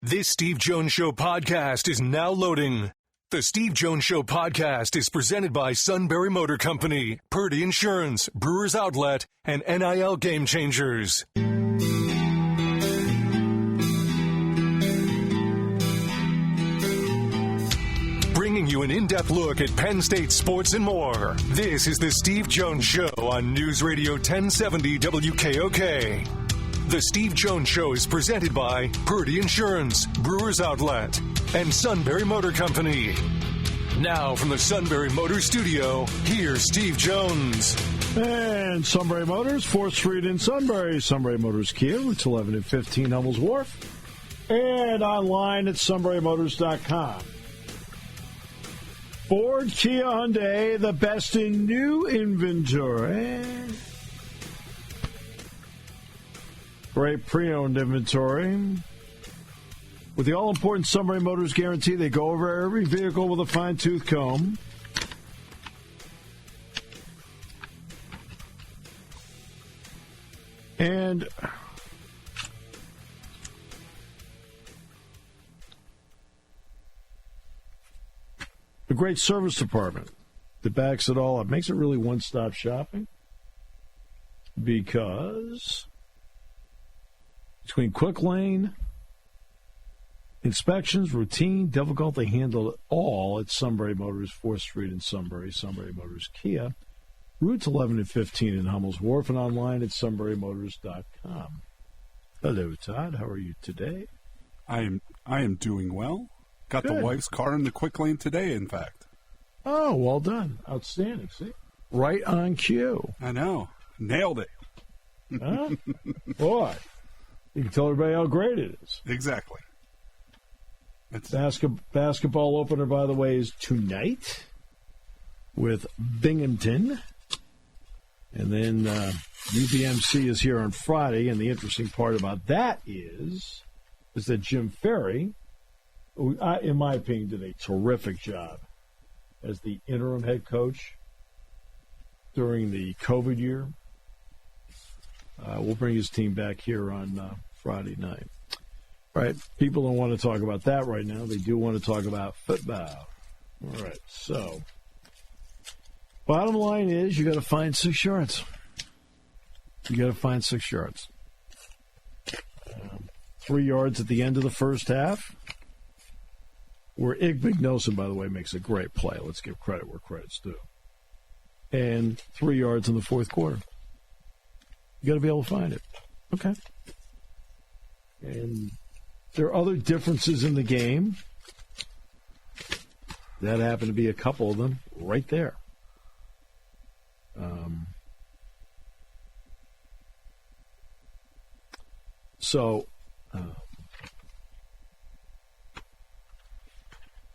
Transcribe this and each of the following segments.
This Steve Jones Show podcast is now loading. The Steve Jones Show podcast is presented by Sunbury Motor Company, Purdy Insurance, Brewers Outlet, and NIL Game Changers. Bringing you an in-depth look at Penn State sports and more. This is the Steve Jones Show on News Radio 1070 WKOK. The Steve Jones Show is presented by Purdy Insurance, Brewers Outlet, and Sunbury Motor Company. Now from the Sunbury Motor Studio, here's Steve Jones. And Sunbury Motors, 4th Street in Sunbury. Sunbury Motors Kia, it's 11 and 15 Hummels Wharf. And online at sunburymotors.com. Ford, Kia, Hyundai, the best in new inventory. Great pre-owned inventory. With the all-important Sunbury Motors guarantee, they go over every vehicle with a fine-tooth comb. And a great service department that backs it all up. Makes it really one-stop shopping. Because between quick lane, inspections, routine, difficult, they handle it all at Sunbury Motors, 4th Street in Sunbury, Sunbury Motors Kia. Routes 11 and 15 in Hummels Wharf, and online at sunburymotors.com. Hello, Todd. How are you today? I am doing well. Got Good. the wife's car in the quick lane today, in fact. Oh, well done. Outstanding. See? Right on cue. I know. Nailed it. Huh? Boy. You can tell everybody how great it is. Exactly. Basketball opener, by the way, is tonight with Binghamton. And then UVMC is here on Friday. And the interesting part about that is that Jim Ferry, who, in my opinion, did a terrific job as the interim head coach during the COVID year. We'll bring his team back here on Friday night. Right, people don't want to talk about that right now. They do want to talk about football. All right, so bottom line is you got to find 6 yards. You got to find 6 yards. 3 yards at the end of the first half, where Igbenogson, by the way, makes a great play. Let's give credit where credit's due. And 3 yards in the fourth quarter. You got to be able to find it. Okay. And there are other differences in the game. That happen to be a couple of them right there.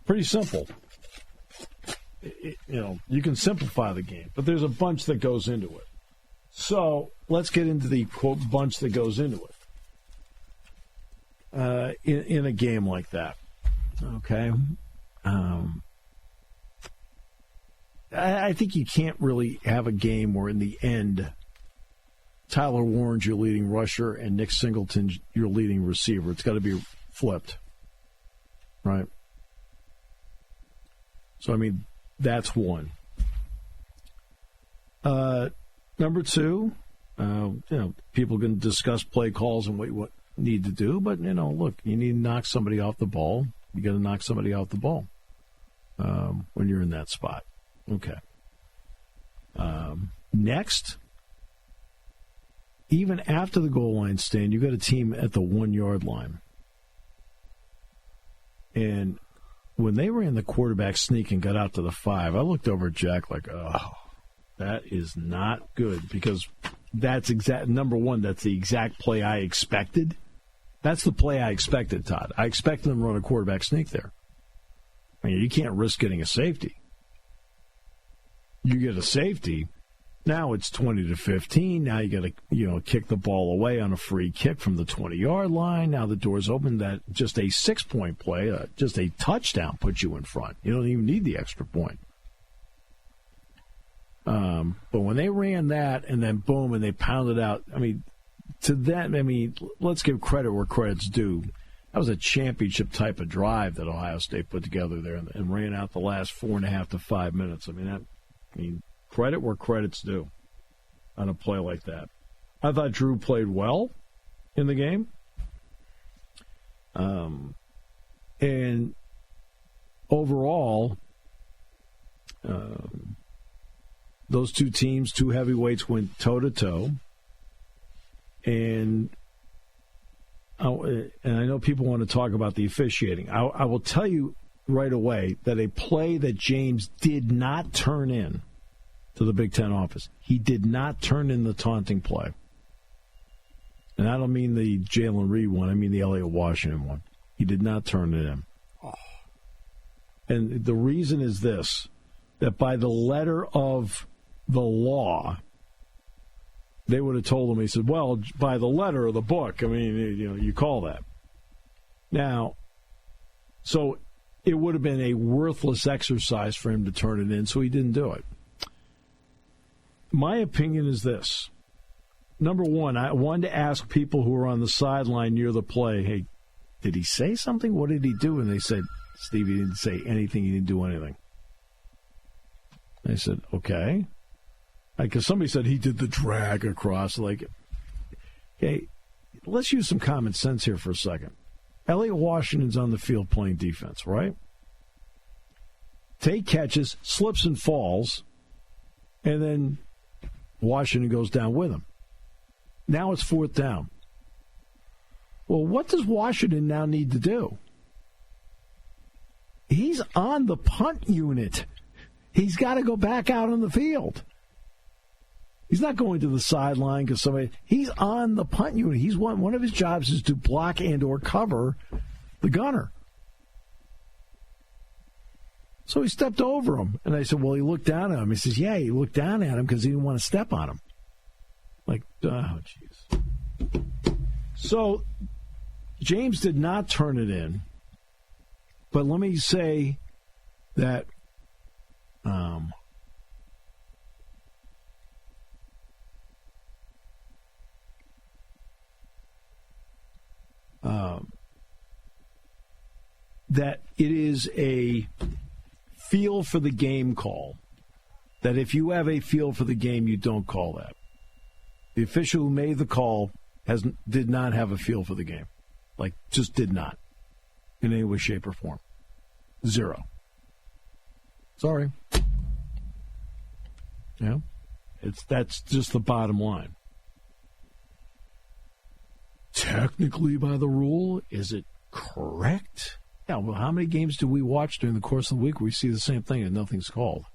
Pretty simple. You can simplify the game, but there's a bunch that goes into it. So let's get into the, quote, bunch that goes into it in a game like that. Okay? I think you can't really have a game where in the end Tyler Warren's your leading rusher and Nick Singleton's your leading receiver. It's got to be flipped. Right? So, I mean, that's one. Number two, people can discuss play calls and what you need to do, but, look, you need to knock somebody off the ball. You got to knock somebody off the ball when you're in that spot. Okay. Next, even after the goal line stand, you got a team at the 1 yard line. And when they ran the quarterback sneak and got out to the 5, I looked over at Jack like, oh, that is not good, because that's number one, that's the exact play I expected. That's the play I expected, Todd. I expected them to run a quarterback sneak there. I mean, you can't risk getting a safety. You get a safety, now it's 20-15. Now you got to, kick the ball away on a free kick from the 20-yard line. Now the door's open. That just a 6-point play, just a touchdown puts you in front. You don't even need the extra point. But when they ran that and then boom, and they pounded out, let's give credit where credit's due. That was a championship type of drive that Ohio State put together there and ran out the last 4.5 to 5 minutes. I mean, credit where credit's due on a play like that. I thought Drew played well in the game. And overall, those two teams, two heavyweights, went toe-to-toe. And I know people want to talk about the officiating. I will tell you right away that a play that James did not turn in to the Big Ten office, he did not turn in the taunting play. And I don't mean the Jalen Reed one. I mean the Elliott Washington one. He did not turn it in. Oh. And the reason is this, that by the letter of the law, they would have told him, he said, well, by the letter of the book, I mean, you call that. Now, so it would have been a worthless exercise for him to turn it in, so he didn't do it. My opinion is this. Number one, I wanted to ask people who were on the sideline near the play, hey, did he say something? What did he do? And they said, Steve, he didn't say anything. He didn't do anything. I said, okay. Because somebody said he did the drag across. Like, okay, let's use some common sense here for a second. Elliott Washington's on the field playing defense, right? Tate catches, slips and falls, and then Washington goes down with him. Now it's 4th down. Well, what does Washington now need to do? He's on the punt unit. He's got to go back out on the field. He's not going to the sideline because somebody. He's on the punt unit. He's one of his jobs is to block and or cover the gunner. So he stepped over him, and I said, "Well, he looked down at him." He says, "Yeah, he looked down at him because he didn't want to step on him." Like, oh, jeez. So James did not turn it in, but let me say that that it is a feel for the game call. That if you have a feel for the game, you don't call that. The official who made the call did not have a feel for the game. Like, just did not. In any way, shape, or form. 0. Sorry. Yeah. That's just the bottom line. Technically, by the rule, is it correct? Yeah, well, how many games do we watch during the course of the week where we see the same thing and nothing's called?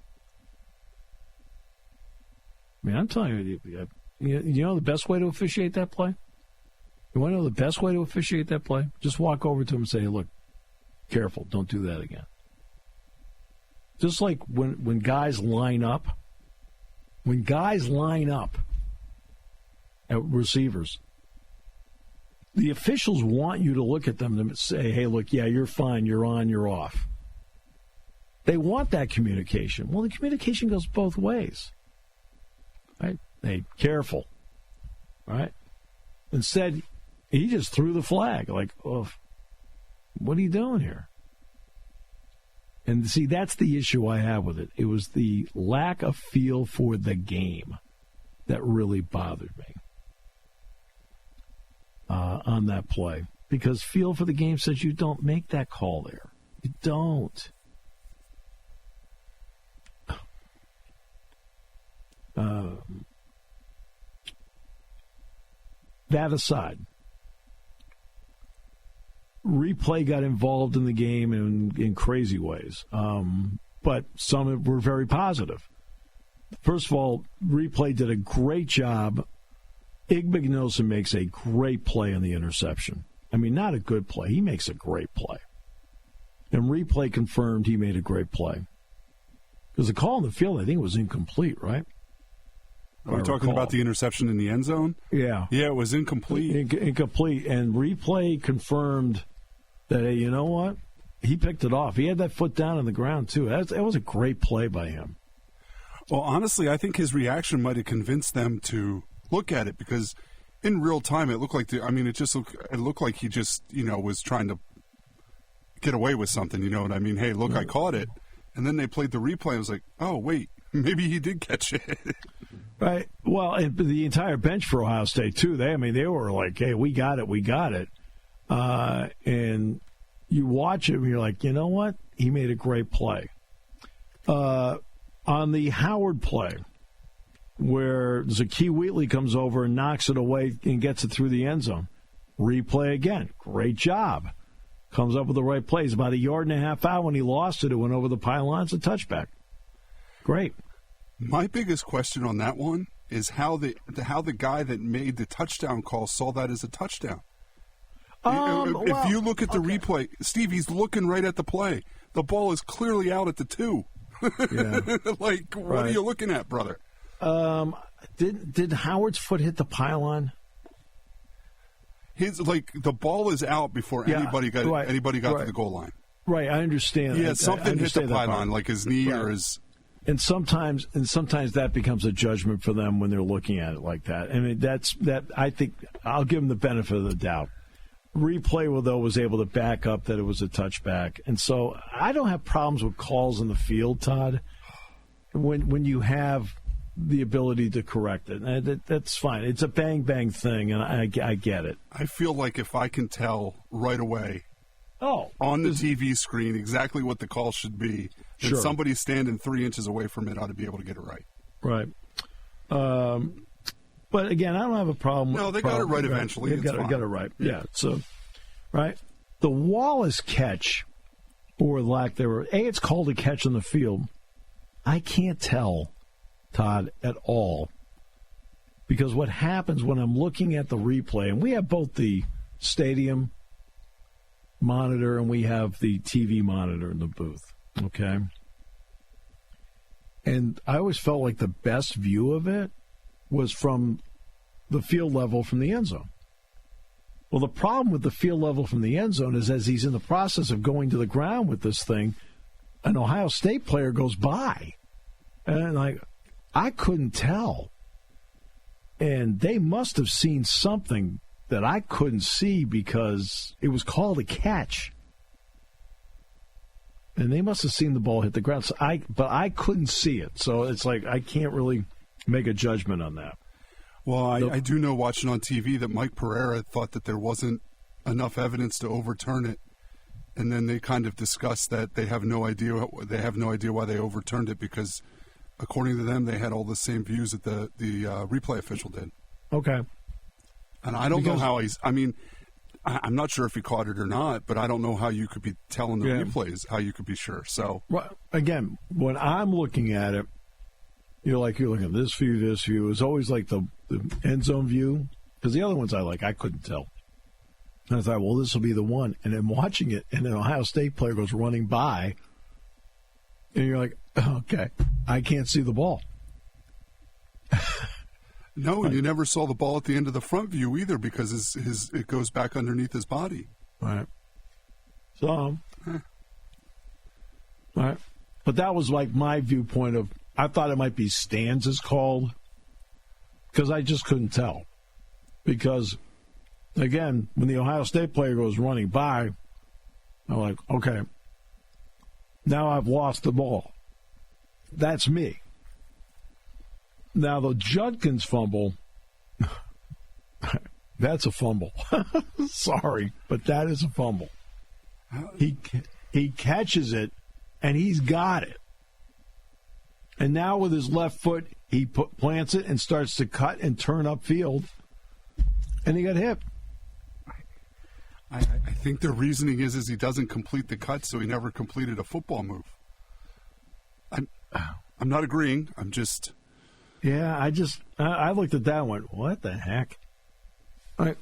I mean, I'm telling you, you know the best way to officiate that play? You want to know the best way to officiate that play? Just walk over to him and say, hey, look, careful, don't do that again. Just like when guys line up, at receivers, the officials want you to look at them and say, hey, look, yeah, you're fine, you're on, you're off. They want that communication. Well, the communication goes both ways. Right? Hey, careful. Right? Instead, he just threw the flag. Like, oh, what are you doing here? And see, that's the issue I have with it. It was the lack of feel for the game that really bothered me on that play. Because feel for the game says you don't make that call there. You don't. That aside, replay got involved in the game in crazy ways, but some were very positive. First of all, replay did a great job. Igbinosun makes a great play on the interception. I mean, not a good play. He makes a great play. And replay confirmed he made a great play. Because the call in the field, I think, was incomplete, right? Are we talking about the interception in the end zone? Yeah. Yeah, it was incomplete. Incomplete. And replay confirmed that, hey, you know what? He picked it off. He had that foot down on the ground, too. That was a great play by him. Well, honestly, I think his reaction might have convinced them to look at it because in real time, it looked like it looked like he just was trying to get away with something. You know what I mean? Hey, look, I caught it, and then they played the replay. I was like, oh wait, maybe he did catch it. Right. Well, and the entire bench for Ohio State too. They were like, hey, we got it, and you watch it, and you're like, you know what? He made a great play. On the Howard play, where Zakee Wheatley comes over and knocks it away and gets it through the end zone. Replay again. Great job. Comes up with the right plays. About a yard and a half out when he lost it, it went over the pylons, a touchback. Great. My biggest question on that one is how the guy that made the touchdown call saw that as a touchdown. If you look at the replay, Steve, he's looking right at the play. The ball is clearly out at the 2. Yeah. What are you looking at, brother? Did Howard's foot hit the pylon? The ball is out before anybody got to the goal line. Right, I understand. Yeah, something hit the pylon, like his knee or his. And sometimes that becomes a judgment for them when they're looking at it like that. I mean, that. I think I'll give them the benefit of the doubt. Replay, though, was able to back up that it was a touchback, and so I don't have problems with calls in the field, Todd. When you have the ability to correct it, that's fine. It's a bang bang thing, and I get it. I feel like if I can tell right away, on the TV screen exactly what the call should be, then somebody standing 3 inches away from it ought to be able to get it right. Right. But again, I don't have a problem. No, they got it right eventually. They got it right. Yeah. So, right. The Wallace catch, or lack thereof, it's called a catch on the field. I can't tell, Todd, at all. Because what happens when I'm looking at the replay, and we have both the stadium monitor and we have the TV monitor in the booth, okay? And I always felt like the best view of it was from the field level from the end zone. Well, the problem with the field level from the end zone is as he's in the process of going to the ground with this thing, an Ohio State player goes by. And I couldn't tell. And they must have seen something that I couldn't see because it was called a catch. And they must have seen the ball hit the ground. But I couldn't see it. So it's like I can't really make a judgment on that. Well, I do know watching on TV that Mike Pereira thought that there wasn't enough evidence to overturn it. And then they kind of discussed that they have no idea why they overturned it because according to them, they had all the same views that the replay official did. Okay. And I don't know how I'm not sure if he caught it or not, but I don't know how you could be telling the replays, how you could be sure. So, again, when I'm looking at it, you're looking at this view. It's always like the end zone view, because the other ones I couldn't tell. And I thought, well, this will be the one. And then watching it, and an Ohio State player goes running by, and you're like, okay, I can't see the ball. No, and you never saw the ball at the end of the front view either because it goes back underneath his body. Right. So, right. But that was like my viewpoint of, I thought it might be stands is called because I just couldn't tell. Because, again, when the Ohio State player goes running by, I'm like, okay, now I've lost the ball. That's me. Now, the Judkins fumble, that's a fumble. Sorry, but that is a fumble. He catches it, and he's got it. And now with his left foot, he plants it and starts to cut and turn upfield, and he got hit. I think their reasoning is he doesn't complete the cut, so he never completed a football move. I'm not agreeing. I'm just... Yeah, I looked at that and went, what the heck? Right.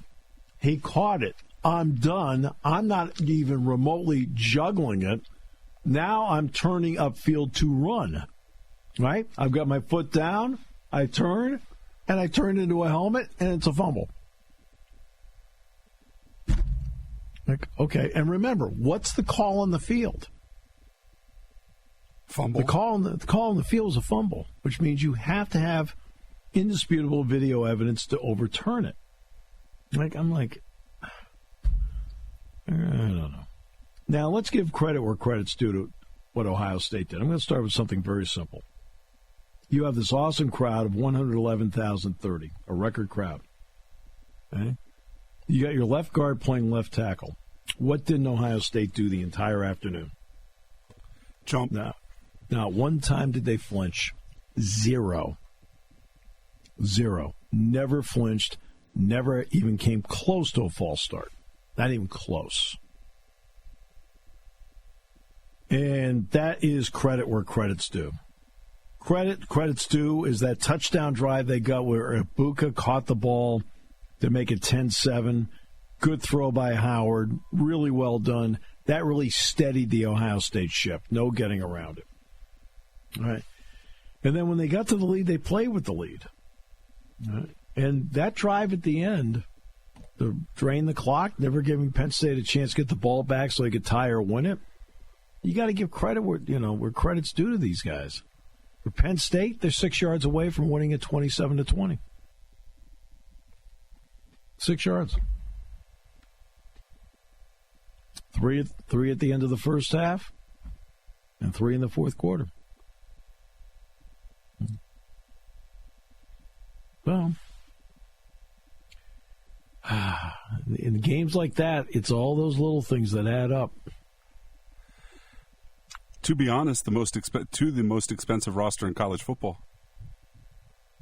He caught it. I'm done. I'm not even remotely juggling it. Now I'm turning upfield to run. Right? I've got my foot down. I turn, and I turn into a helmet, and it's a fumble. Okay, and remember, what's the call on the field? Fumble. The call on the field is a fumble, which means you have to have indisputable video evidence to overturn it. I'm like, I don't know. Now, let's give credit where credit's due to what Ohio State did. I'm going to start with something very simple. You have this awesome crowd of 111,030, a record crowd. Okay? You got your left guard playing left tackle. What didn't Ohio State do the entire afternoon? Jump. No. Not one time did they flinch. Zero. Never flinched. Never even came close to a false start. Not even close. And that is credit where credit's due. Credit's due is that touchdown drive they got where Ibuka caught the ball to make it 10-7. Good throw by Howard. Really well done. That really steadied the Ohio State ship. No getting around it. All right. And then when they got to the lead, they played with the lead. All right. And that drive at the end, to drain the clock, never giving Penn State a chance to get the ball back so they could tie or win it. You got to give credit where credit's due to these guys. For Penn State, they're 6 yards away from winning it 27-20. 6 yards. Three at the end of the first half, and 3 in the fourth quarter. Well, in games like that, it's all those little things that add up. To be honest, the most expensive roster in college football.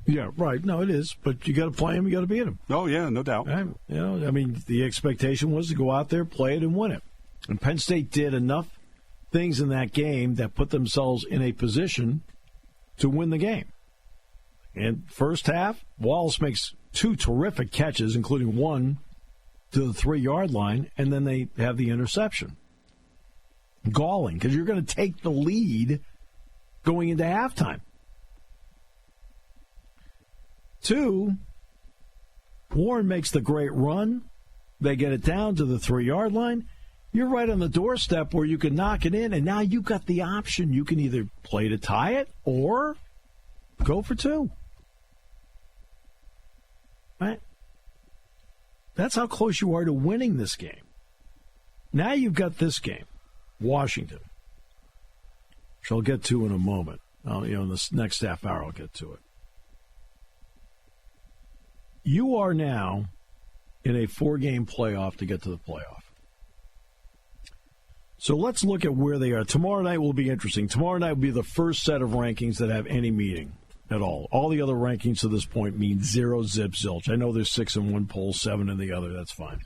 Yeah, right. No, it is. But you got to play them. You got to beat them. Oh yeah, no doubt. The expectation was to go out there, play it, and win it. And Penn State did enough things in that game that put themselves in a position to win the game. And first half, Wallace makes 2 terrific catches, including one to the 3-yard line, and then they have the interception. Galling, because you're going to take the lead going into halftime. 2, Warren makes the great run. They get it down to the 3-yard line. You're right on the doorstep where you can knock it in, and now you've got the option. You can either play to tie it or go for 2. Right? That's how close you are to winning this game. Now you've got this game, Washington, which I'll get to in a moment. In this next half hour, I'll get to it. You are now in a 4-game playoff to get to the playoff. So let's look at where they are. Tomorrow night will be interesting. Tomorrow night will be the first set of rankings that have any meaning at all. All the other rankings to this point mean 0 zip zilch. I know there's 6 in one poll, 7 in the other. That's fine.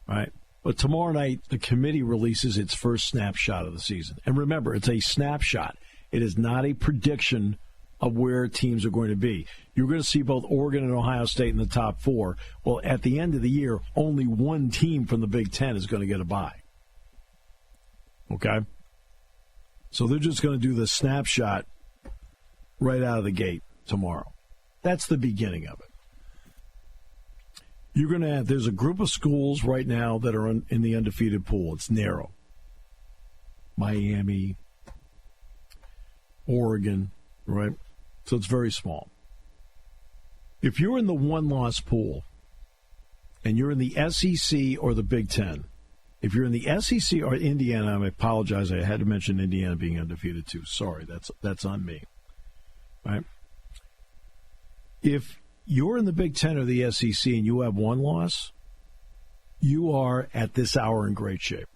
All right. But tomorrow night, the committee releases its first snapshot of the season. And remember, it's a snapshot. It is not a prediction of where teams are going to be. You're going to see both Oregon and Ohio State in the top 4. Well, at the end of the year, only one team from the Big Ten is going to get a bye. Okay? So they're just going to do the snapshot right out of the gate tomorrow. That's the beginning of it. You're going to have, there's a group of schools right now that are in the undefeated pool. It's narrow. Miami, Oregon, right? So it's very small. If you're in the one-loss pool and you're in the SEC or the Big Ten, if you're in the SEC or Indiana, I apologize, I had to mention Indiana being undefeated too. Sorry, that's on me. Right? If you're in the Big Ten or the SEC and you have one loss, you are at this hour in great shape.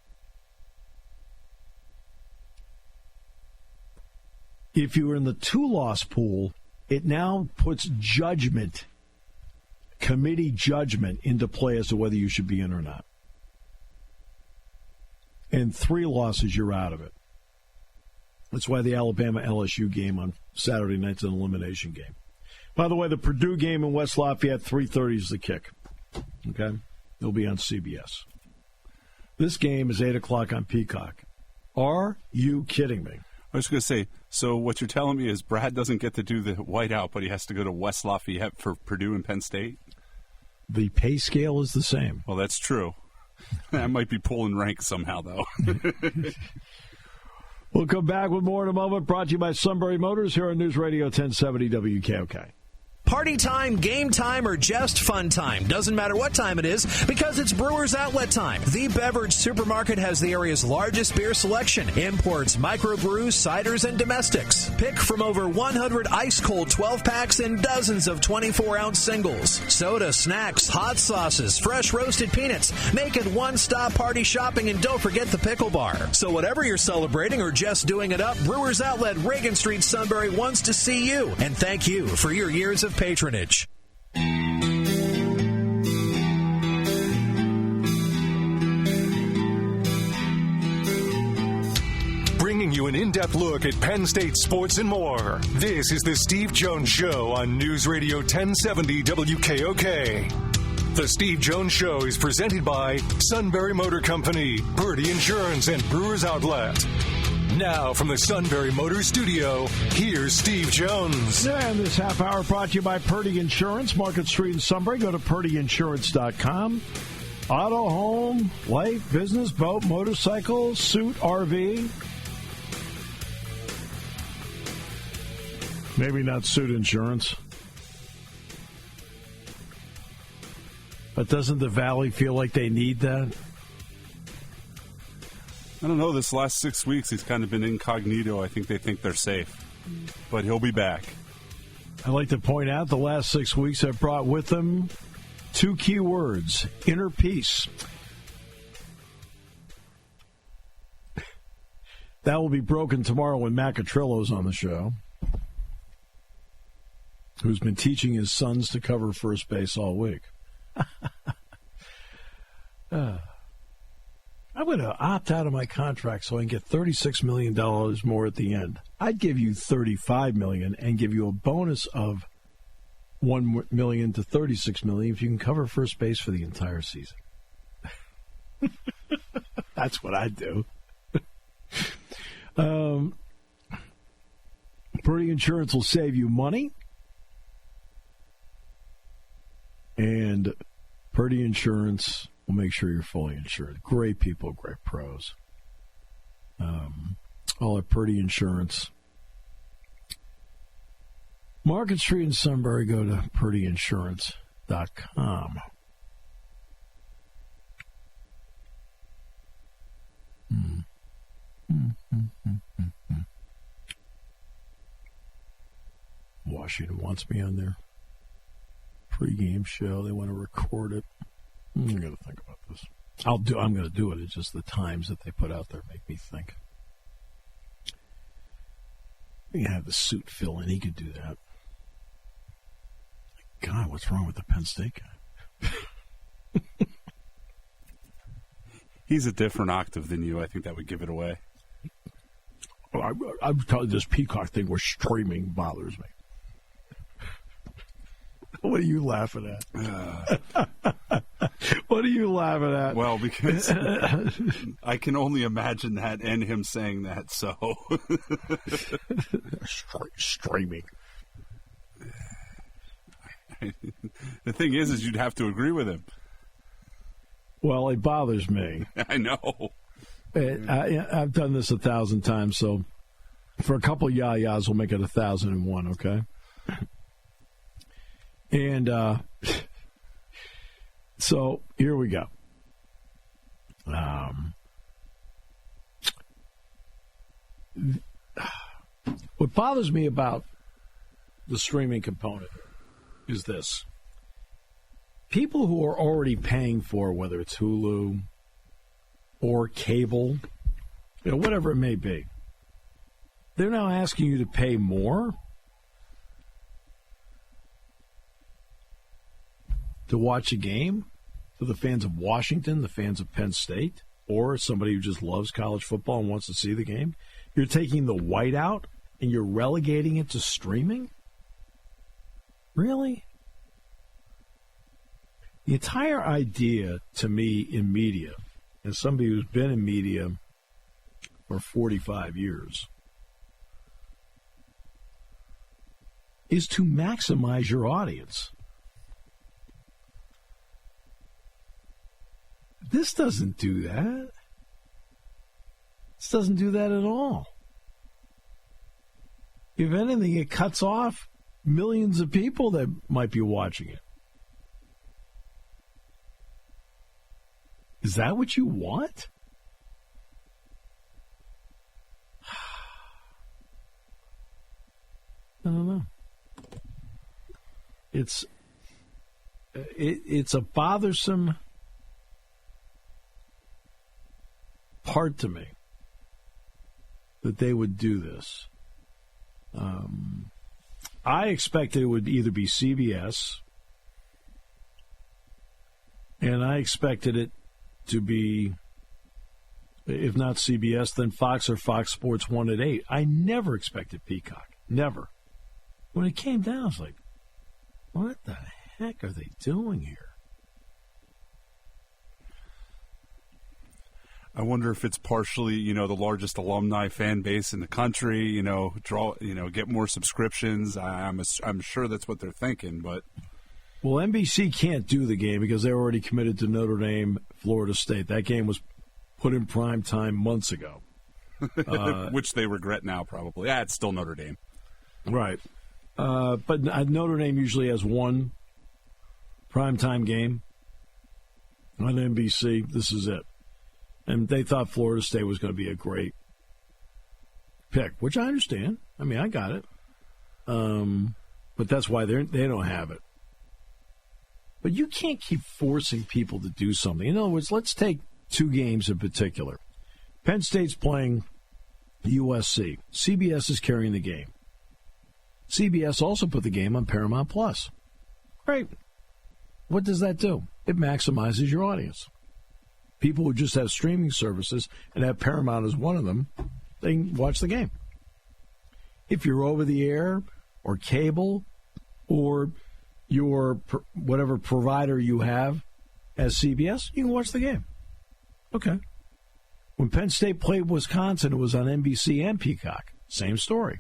If you're in the 2-loss pool, it now puts judgment, committee judgment, into play as to whether you should be in or not. And 3 losses, you're out of it. That's why the Alabama-LSU game on Saturday night's an elimination game. By the way, the Purdue game in West Lafayette, 3:30 is the kick. Okay? It'll be on CBS. This game is 8 o'clock on Peacock. Are you kidding me? I was going to say, so what you're telling me is Brad doesn't get to do the whiteout, but he has to go to West Lafayette for Purdue and Penn State? The pay scale is the same. Well, that's true. That might be pulling rank somehow, though. We'll come back with more in a moment. Brought to you by Sunbury Motors here on News Radio 1070 WKOK. Party time, game time, or just fun time. Doesn't matter what time it is because it's Brewers Outlet time. The Beverage Supermarket has the area's largest beer selection. Imports, microbrews, ciders, and domestics. Pick from over 100 ice-cold 12-packs and dozens of 24-ounce singles. Soda, snacks, hot sauces, fresh roasted peanuts. Make it one-stop party shopping, and don't forget the pickle bar. So whatever you're celebrating or just doing it up, Brewers Outlet, Reagan Street, Sunbury wants to see you. And thank you for your years of patronage. Bringing you an in-depth look at Penn State sports and more. This is the Steve Jones Show on News Radio 1070 WKOK. The Steve Jones Show is presented by Sunbury Motor Company, Purdy Insurance, and Brewers Outlet. Now, from the Sunbury Motor Studio, here's Steve Jones. And this half hour brought to you by Purdy Insurance, Market Street in Sunbury. Go to purdyinsurance.com. Auto, home, life, business, boat, motorcycle, suit, RV. Maybe not suit insurance. But doesn't the Valley feel like they need that? I don't know. This last 6 weeks, he's kind of been incognito. I think they think they're safe. But he'll be back. I'd like to point out the last 6 weeks have brought with them two key words: inner peace. That will be broken tomorrow when Macatrillo's on the show, who's been teaching his sons to cover first base all week. I'm going to opt out of my contract so I can get $36 million more at the end. I'd give you $35 million and give you a bonus of $1 million to $36 million if you can cover first base for the entire season. That's what I'd do. Purdy Insurance will save you money. And Purdy Insurance will make sure you're fully insured. Great people, great pros. All at Purdy Insurance. Market Street in Sunbury, go to purdyinsurance.com. Washington wants me on their pregame show. They want to record it. I'm going to think about this. I'm going to do it. It's just the times that they put out there make me think. You have the suit fill in. He could do that. God, what's wrong with the Penn State guy? He's a different octave than you. I think that would give it away. I'm telling you, this Peacock thing where streaming bothers me. What are you laughing at? What are you laughing at? Well, because I can only imagine that and him saying that, so. Streaming. The thing is you'd have to agree with him. Well, it bothers me. I know. I've done this 1,000 times, so for a couple yah-yahs, we'll make it 1,001, okay? And so here we go. What bothers me about the streaming component is this. People who are already paying for, whether it's Hulu or cable, whatever it may be, they're now asking you to pay more to watch a game for the fans of Washington, the fans of Penn State, or somebody who just loves college football and wants to see the game. You're taking the white out and you're relegating it to streaming? Really? The entire idea to me in media, as somebody who's been in media for 45 years, is to maximize your audience. This doesn't do that. This doesn't do that at all. If anything, it cuts off millions of people that might be watching it. Is that what you want? I don't know. It's a bothersome part to me that they would do this. I expected it would either be CBS, and I expected it to be, if not CBS, then Fox or Fox Sports 1 at 8. I never expected Peacock. Never. When it came down, I was like, what the heck are they doing here? I wonder if it's partially, the largest alumni fan base in the country, get more subscriptions. I'm sure that's what they're thinking, but. Well, NBC can't do the game because they're already committed to Notre Dame, Florida State. That game was put in prime time months ago. Which they regret now, probably. Yeah, it's still Notre Dame. Right. But Notre Dame usually has one primetime game on NBC. This is it. And they thought Florida State was going to be a great pick, which I understand. I mean, I got it. But that's why they don't have it. But you can't keep forcing people to do something. In other words, let's take two games in particular. Penn State's playing USC. CBS is carrying the game. CBS also put the game on Paramount Plus. Great. What does that do? It maximizes your audience. People who just have streaming services and have Paramount as one of them, they can watch the game. If you're over the air or cable or your whatever provider you have as CBS, you can watch the game. Okay. When Penn State played Wisconsin, it was on NBC and Peacock. Same story.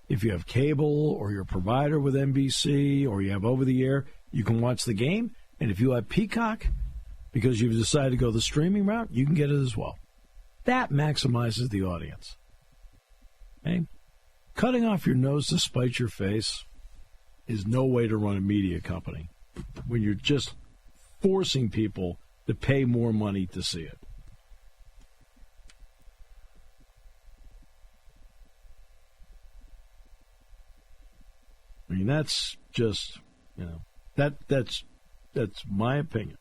If you have cable or your provider with NBC or you have over the air, you can watch the game. And if you have Peacock, because you've decided to go the streaming route, you can get it as well. That maximizes the audience. Okay? Cutting off your nose to spite your face is no way to run a media company when you're just forcing people to pay more money to see it. I mean, that's just, that's my opinion.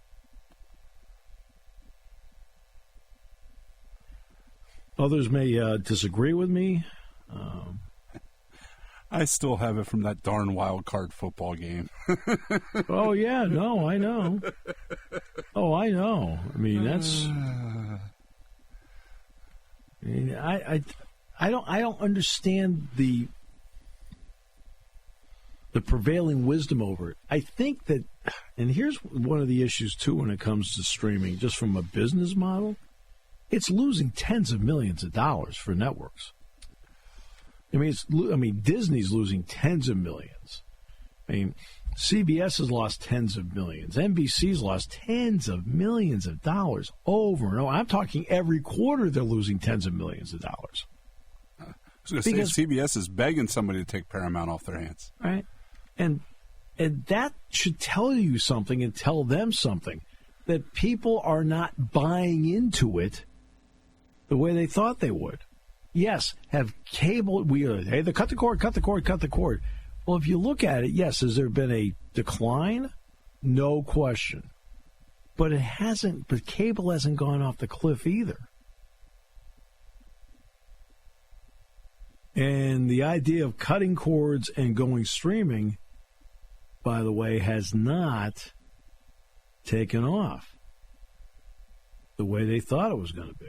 Others may disagree with me. I still have it from that darn wild card football game. Oh, yeah. No, I know. Oh, I know. I mean, that's... I don't understand the prevailing wisdom over it. I think that, and here's one of the issues, too, when it comes to streaming, just from a business model, it's losing tens of millions of dollars for networks. I mean, Disney's losing tens of millions. I mean, CBS has lost tens of millions. NBC's lost tens of millions of dollars over and over. I'm talking every quarter they're losing tens of millions of dollars. I was going to say, CBS is begging somebody to take Paramount off their hands. Right. And that should tell you something and tell them something, that people are not buying into it the way they thought they would. Yes, have cable. Hey, cut the cord. Well, if you look at it, yes, has there been a decline? No question. But it hasn't. But cable hasn't gone off the cliff either. And the idea of cutting cords and going streaming, by the way, has not taken off the way they thought it was going to be.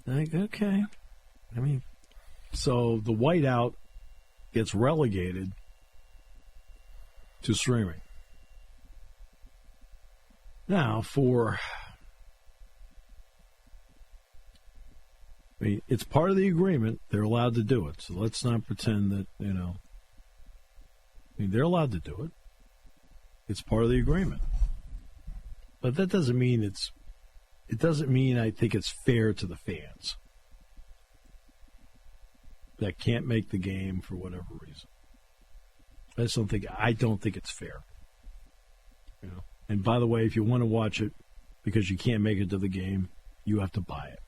Okay. I mean, so the whiteout gets relegated to streaming. Now, it's part of the agreement. They're allowed to do it. So let's not pretend that, they're allowed to do it. It's part of the agreement. But that doesn't mean it doesn't mean I think it's fair to the fans that can't make the game for whatever reason. I don't think it's fair. You know? And by the way, if you want to watch it because you can't make it to the game, you have to buy it.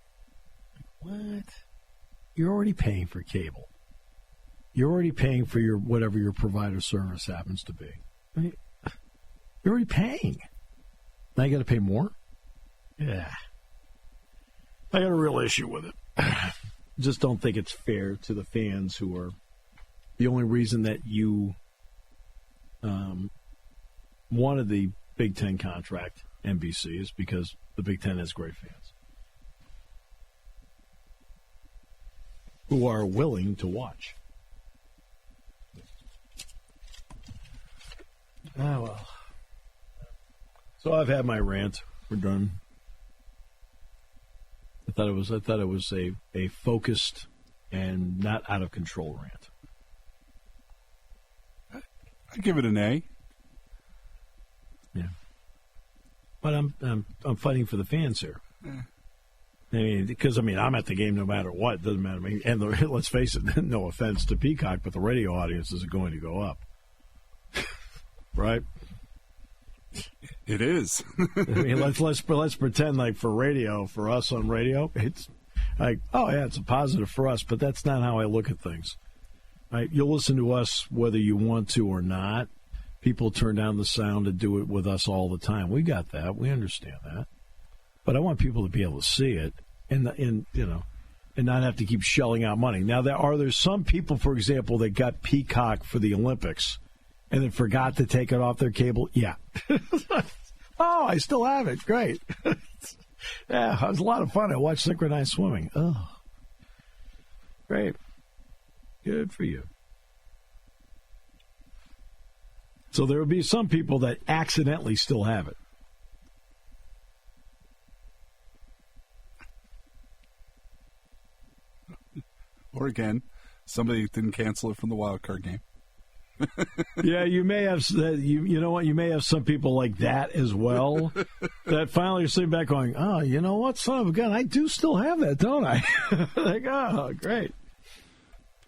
What? You're already paying for cable. You're already paying for your whatever your provider service happens to be. Right? You're already paying. Now you got to pay more? Yeah. I got a real issue with it. Just don't think it's fair to the fans who are the only reason that you wanted the Big Ten contract, NBC, is because the Big Ten has great fans who are willing to watch. Ah, well. So I've had my rant. We're done. I thought it was a focused and not out of control rant. I give it an A. Yeah. But I'm fighting for the fans here. I mean, because I'm at the game no matter what. It doesn't matter to me. And let's face it, no offense to Peacock, but the radio audience is going to go up. Right? It is. I mean, let's pretend like for radio, for us on radio, it's like, oh yeah, it's a positive for us, but that's not how I look at things. Right? You'll listen to us whether you want to or not. People turn down the sound to do it with us all the time. We got that. We understand that. But I want people to be able to see it and not have to keep shelling out money. Now, there's some people, for example, that got Peacock for the Olympics and then forgot to take it off their cable. Yeah. Oh, I still have it. Great. Yeah, it was a lot of fun. I watched synchronized swimming. Oh, great. Good for you. So there will be some people that accidentally still have it. Or again, somebody didn't cancel it from the wild card game. Yeah, you may have. You know what? You may have some people like that as well. That finally are sitting back going, "Oh, you know what? Son of a gun, I do still have that, don't I?" Like, oh, great.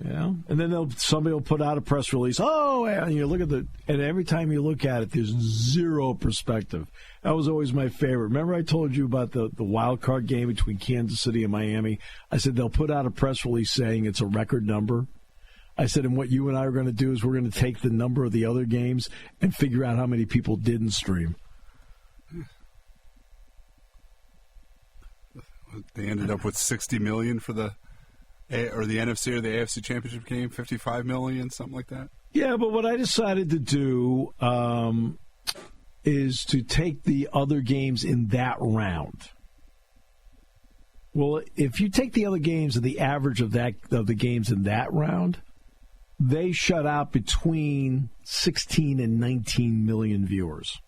Yeah, and then somebody will put out a press release. Oh, and you look at and every time you look at it, there's zero perspective. That was always my favorite. Remember I told you about the wild card game between Kansas City and Miami? I said they'll put out a press release saying it's a record number. I said, and what you and I are going to do is we're going to take the number of the other games and figure out how many people didn't stream. They ended up with 60 million for the NFC or the AFC Championship game, 55 million, something like that. Yeah, but what I decided to do is to take the other games in that round. Well, if you take the other games and the average of the games in that round, they shut out between 16 and 19 million viewers.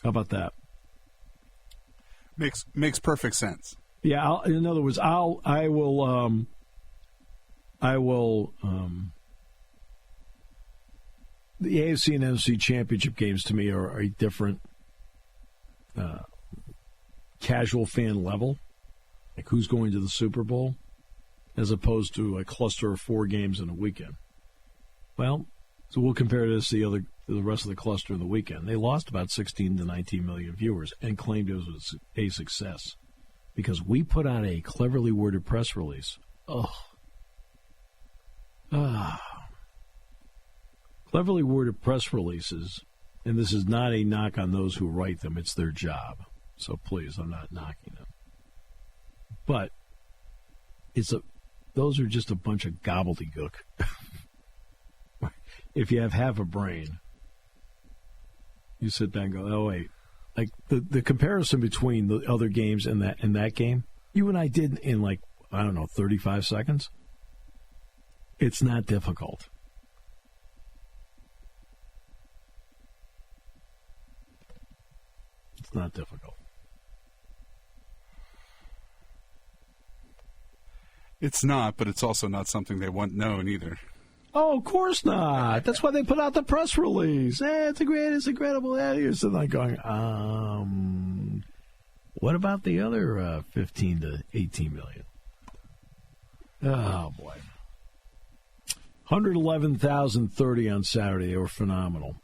How about that? Makes perfect sense. Yeah, in other words, I will. The AFC and NFC championship games to me are a different casual fan level, like who's going to the Super Bowl, as opposed to a cluster of 4 games in a weekend. Well, so we'll compare this to the rest of the cluster of the weekend. They lost about 16 to 19 million viewers and claimed it was a success because we put out a cleverly worded press release. Cleverly worded press releases, and this is not a knock on those who write them, it's their job. So please, I'm not knocking them. But those are just a bunch of gobbledygook. If you have half a brain, you sit down and go, oh, wait. Like the comparison between the other games and that game, you and I did in 35 seconds. It's not difficult. It's not difficult. It's not, but it's also not something they want known either. Oh, of course not. That's why they put out the press release. Hey, it's the greatest, incredible. You're sitting there going, what about the other 15 to 18 million? Oh, boy. 111,030 on Saturday. They were phenomenal.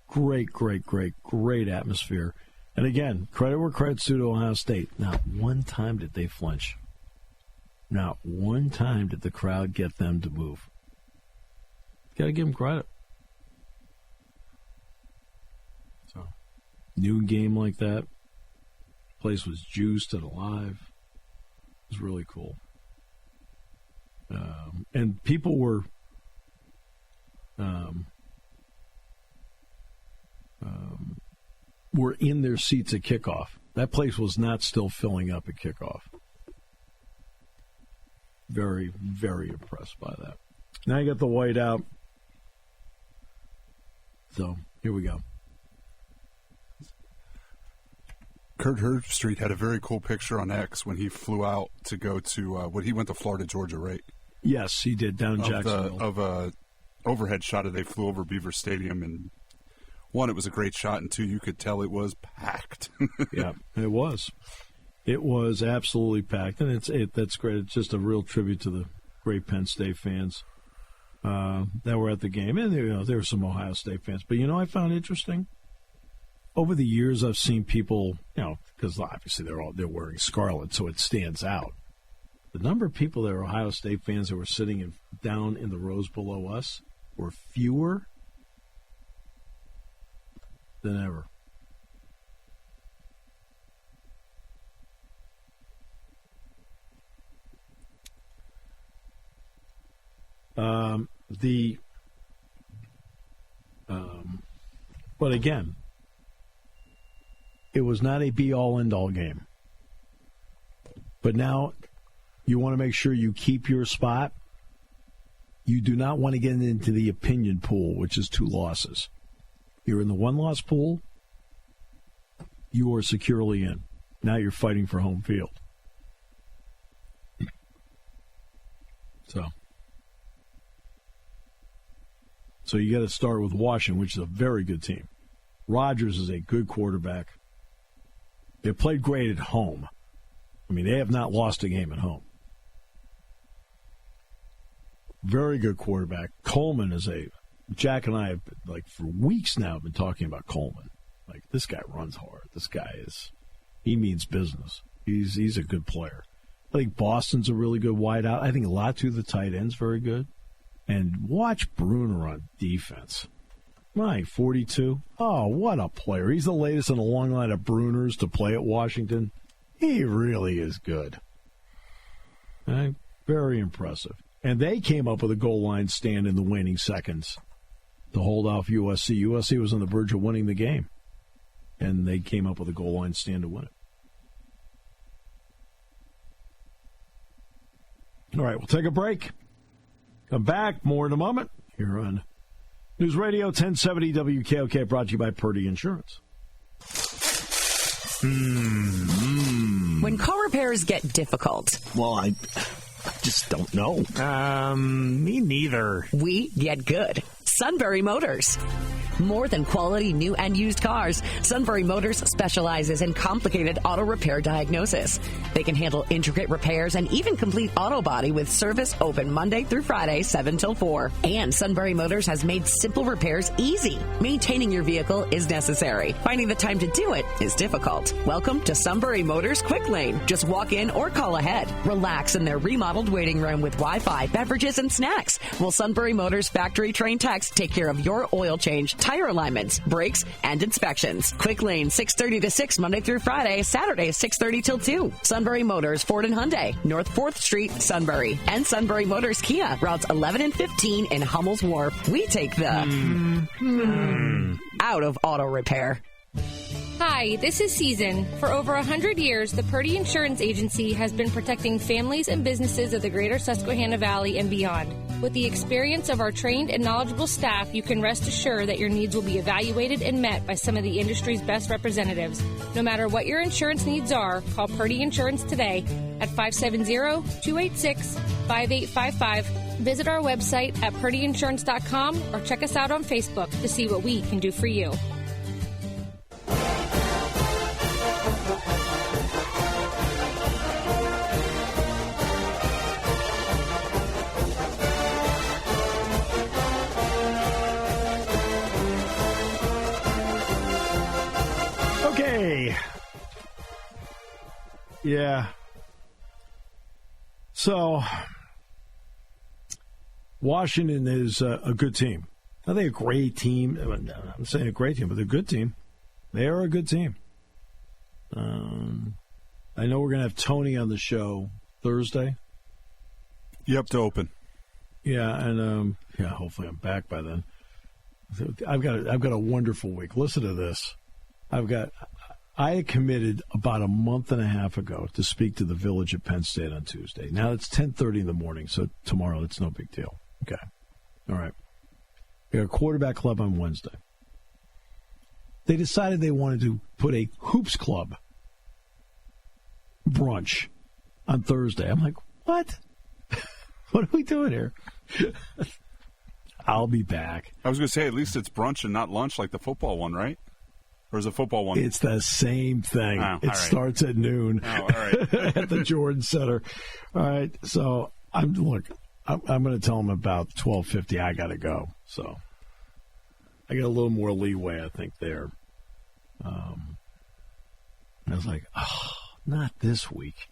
Great atmosphere. And again, credit where credit's due to Ohio State. Not one time did they flinch. Not one time did the crowd get them to move. Got to give them credit. So, noon game like that. Place was juiced and alive. It was really cool. And people were in their seats at kickoff. That place was not still filling up at kickoff. Very, very impressed by that. Now you got the white out. So, here we go. Kurt Herbstreit had a very cool picture on X when he flew out to go to he went to Florida Georgia, right? Yes, he did, down in Jacksonville. Of a overhead shot of they flew over Beaver Stadium, and one, it was a great shot, and two, you could tell it was packed. Yeah, it was. It was absolutely packed, and that's great. It's just a real tribute to the great Penn State fans that were at the game, and there were some Ohio State fans. But I found interesting. Over the years, I've seen people, because obviously they're wearing scarlet, so it stands out. The number of people that are Ohio State fans that were sitting down in the rows below us were fewer than ever. But again, it was not a be-all, end-all game. But now you want to make sure you keep your spot. You do not want to get into the opinion pool, which is 2 losses. You're in the 1-loss pool. You are securely in. Now you're fighting for home field. So you got to start with Washington, which is a very good team. Rodgers is a good quarterback. They played great at home. I mean, they have not lost a game at home. Very good quarterback. Coleman is Jack and I have, for weeks now, been talking about Coleman. This guy runs hard. This guy he means business. He's a good player. I think Boston's a really good wideout. I think Latu, the tight end's very good. And watch Bruner on defense. 42. Oh, what a player. He's the latest in a long line of Bruners to play at Washington. He really is good. Very impressive. And they came up with a goal line stand in the waning seconds to hold off USC. USC was on the verge of winning the game. And they came up with a goal line stand to win it. All right, we'll take a break. Come back, more in a moment, here on News Radio 1070 WKOK, brought to you by Purdy Insurance. When car repairs get difficult. Well, I just don't know. Me neither. We get good. Sunbury Motors. More than quality new and used cars, Sunbury Motors specializes in complicated auto repair diagnosis. They can handle intricate repairs and even complete auto body with service open Monday through Friday, 7 till 4. And Sunbury Motors has made simple repairs easy. Maintaining your vehicle is necessary. Finding the time to do it is difficult. Welcome to Sunbury Motors Quick Lane. Just walk in or call ahead. Relax in their remodeled waiting room with Wi-Fi, beverages, and snacks. While Sunbury Motors factory-trained techs take care of your oil change, tire alignments, brakes, and inspections. Quick Lane, 6:30 to 6, Monday through Friday, Saturday, 6:30 till 2. Sunbury Motors, Ford and Hyundai, North 4th Street, Sunbury. And Sunbury Motors Kia, routes 11 and 15 in Hummel's Wharf. We take the out of auto repair. Hi, this is Season. For over 100 years, the Purdy Insurance Agency has been protecting families and businesses of the greater Susquehanna Valley and beyond. With the experience of our trained and knowledgeable staff, you can rest assured that your needs will be evaluated and met by some of the industry's best representatives. No matter what your insurance needs are, call Purdy Insurance today at 570-286-5855 Visit our website at purdyinsurance.com or check us out on Facebook to see what we can do for you. Okay. Yeah. So, Washington is a good team. Are they a great team? I'm saying a great team, but they're a good team. They are a good team. I know we're going to have Tony on the show Thursday. Yep, to open. Yeah, and hopefully I'm back by then. I've got a wonderful week. Listen to this. I had committed about a month and a half ago to speak to the Village at Penn State on Tuesday. Now it's 10:30 in the morning, so tomorrow it's no big deal. Okay. All right. We got a quarterback club on Wednesday. They decided they wanted to put a hoops club brunch on Thursday. I'm like, what? What are we doing here? I'll be back. I was going to say, at least it's brunch and not lunch like the football one, right? Or is the football one? It's the same thing. It starts at noon all right. at the Jordan Center. All right. So, I'm going to tell them about 12:50. I got to go. So, I got a little more leeway, I think, there. I was like, oh, not this week.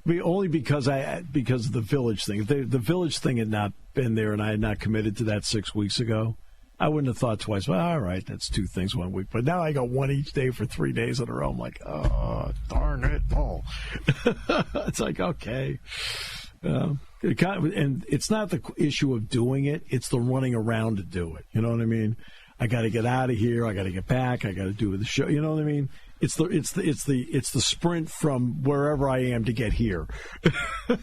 Only because of the Village thing. If the Village thing had not been there and I had not committed to that 6 weeks ago, I wouldn't have thought twice. Well, all right, that's 2 things 1 week. But now I got one each day for 3 days in a row. I'm like, oh, darn it. Oh. It's like, okay. And it's not the issue of doing it. It's the running around to do it. You know what I mean? I got to get out of here. I got to get back. I got to do the show. You know what I mean? It's the sprint from wherever I am to get here.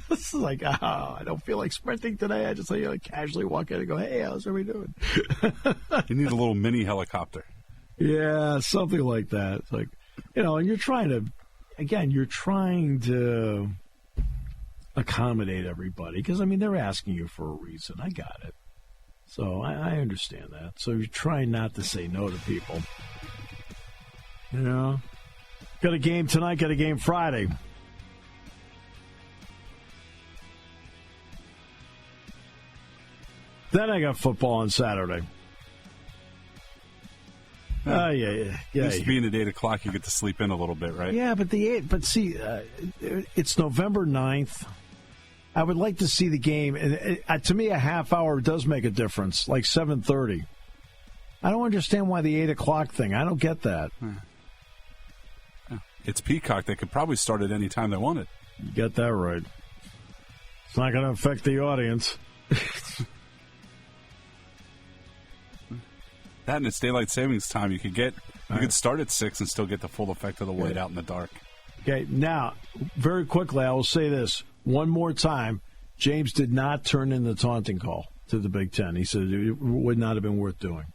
It's like, I don't feel like sprinting today. I just casually walk in and go, hey, how's everybody doing? You need a little mini helicopter. Yeah, something like that. It's like, and you're trying to accommodate everybody because, they're asking you for a reason. I got it. So I understand that. So you're trying not to say no to people. Got a game tonight, got a game Friday. Then I got football on Saturday. Yeah. Just being at 8 o'clock, you get to sleep in a little bit, right? Yeah, but it's November 9th. I would like to see the game. And to me, a half hour does make a difference, like 7:30. I don't understand why the 8 o'clock thing. I don't get that. It's Peacock. They could probably start at any time they wanted. You get that right. It's not going to affect the audience. That and it's daylight savings time. You could start at 6 and still get the full effect of the white out in the dark. Okay, now, very quickly, I will say this one more time. James did not turn in the taunting call to the Big Ten. He said it would not have been worth doing.